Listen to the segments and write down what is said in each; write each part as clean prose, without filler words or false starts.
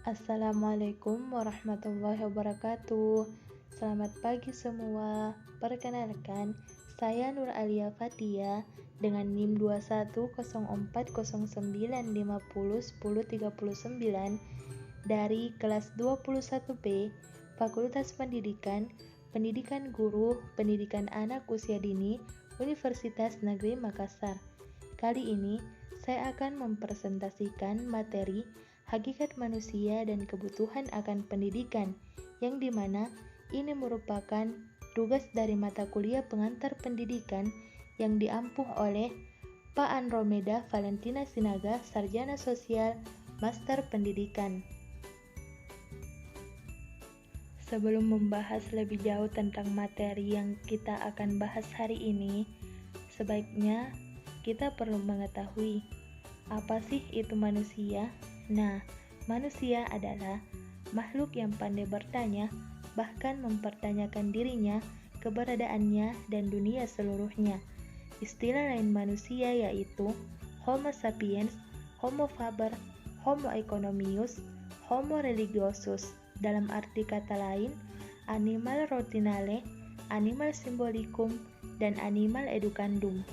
Assalamualaikum warahmatullahi wabarakatuh. Selamat pagi semua. Perkenalkan, saya Nur Alia Fatia dengan NIM 210409501039 dari kelas 21B, Fakultas Pendidikan, Pendidikan Guru, Pendidikan Anak Usia Dini, Universitas Negeri Makassar. Kali ini, saya akan mempresentasikan materi Hakikat Manusia dan Kebutuhan akan Pendidikan, yang dimana ini merupakan tugas dari mata kuliah pengantar pendidikan yang diampuh oleh Pak Andromeda Valentina Sinaga, Sarjana Sosial, Master Pendidikan. Sebelum membahas lebih jauh tentang materi yang kita akan bahas hari ini, sebaiknya kita perlu mengetahui apa sih itu manusia. Nah, manusia adalah makhluk yang pandai bertanya, bahkan mempertanyakan dirinya, keberadaannya, dan dunia seluruhnya. Istilah lain manusia yaitu Homo sapiens, Homo faber, Homo economius, Homo religiosus. Dalam arti kata lain, animal rotinale, animal symbolicum, dan animal educandum.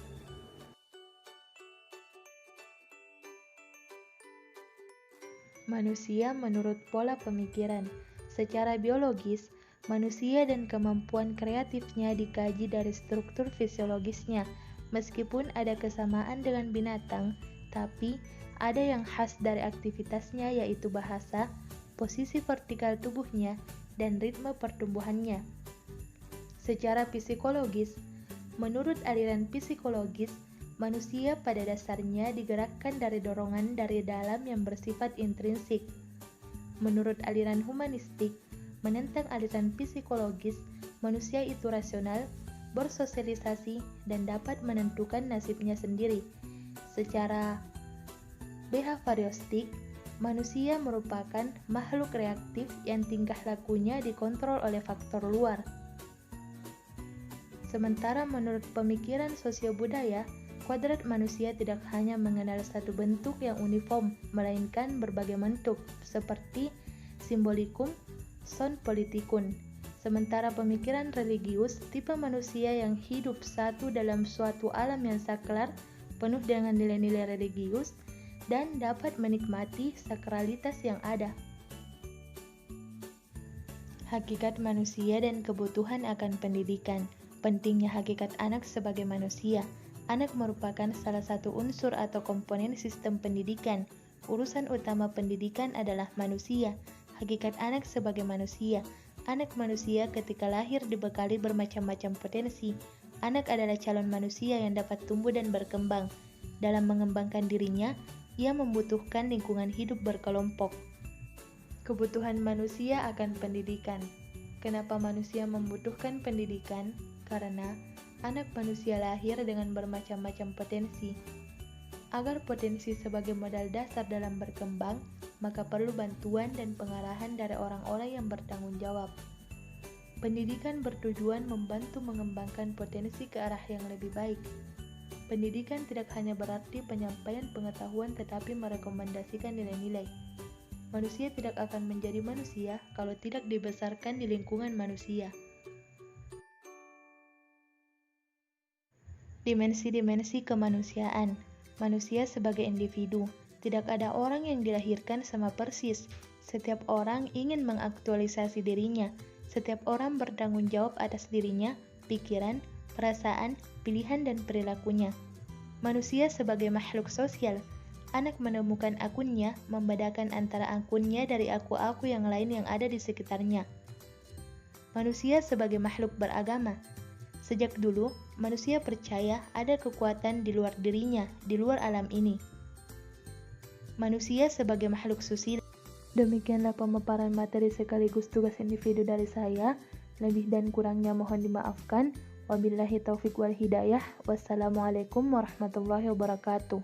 Manusia menurut pola pemikiran. Secara biologis, manusia dan kemampuan kreatifnya dikaji dari struktur fisiologisnya. Meskipun ada kesamaan dengan binatang, tapi ada yang khas dari aktivitasnya yaitu bahasa, posisi vertikal tubuhnya, dan ritme pertumbuhannya. Secara psikologis, menurut aliran psikologis, manusia pada dasarnya digerakkan dari dorongan dari dalam yang bersifat intrinsik. Menurut aliran humanistik, menentang aliran psikologis, manusia itu rasional, bersosialisasi, dan dapat menentukan nasibnya sendiri. Secara behavioristik, manusia merupakan makhluk reaktif yang tingkah lakunya dikontrol oleh faktor luar. Sementara menurut pemikiran sosiobudaya, kuadrat manusia tidak hanya mengenal satu bentuk yang uniform, melainkan berbagai bentuk, seperti simbolikum, son politikun. Sementara pemikiran religius, tipe manusia yang hidup satu dalam suatu alam yang saklar, penuh dengan nilai-nilai religius, dan dapat menikmati sakralitas yang ada. Hakikat manusia dan kebutuhan akan pendidikan. Pentingnya hakikat anak sebagai manusia. Anak merupakan salah satu unsur atau komponen sistem pendidikan. Urusan utama pendidikan adalah manusia. Hakikat anak sebagai manusia. Anak manusia ketika lahir dibekali bermacam-macam potensi. Anak adalah calon manusia yang dapat tumbuh dan berkembang. Dalam mengembangkan dirinya, ia membutuhkan lingkungan hidup berkelompok. Kebutuhan manusia akan pendidikan. Kenapa manusia membutuhkan pendidikan? Karena anak manusia lahir dengan bermacam-macam potensi. Agar potensi sebagai modal dasar dalam berkembang, maka perlu bantuan dan pengarahan dari orang-orang yang bertanggung jawab. Pendidikan bertujuan membantu mengembangkan potensi ke arah yang lebih baik. Pendidikan tidak hanya berarti penyampaian pengetahuan tetapi merekomendasikan nilai-nilai. Manusia tidak akan menjadi manusia kalau tidak dibesarkan di lingkungan manusia. Dimensi-dimensi kemanusiaan. Manusia sebagai individu. Tidak ada orang yang dilahirkan sama persis. Setiap orang ingin mengaktualisasi dirinya. Setiap orang bertanggung jawab atas dirinya, pikiran, perasaan, pilihan, dan perilakunya. Manusia sebagai makhluk sosial. Anak menemukan akunnya, membedakan antara akunnya dari aku-aku yang lain yang ada di sekitarnya. Manusia sebagai makhluk beragama. Sejak dulu, manusia percaya ada kekuatan di luar dirinya, di luar alam ini. Manusia sebagai makhluk susila. Demikianlah pemaparan materi sekaligus tugas individu dari saya. Lebih dan kurangnya mohon dimaafkan. Wabillahi taufiq wal hidayah. Wassalamualaikum warahmatullahi wabarakatuh.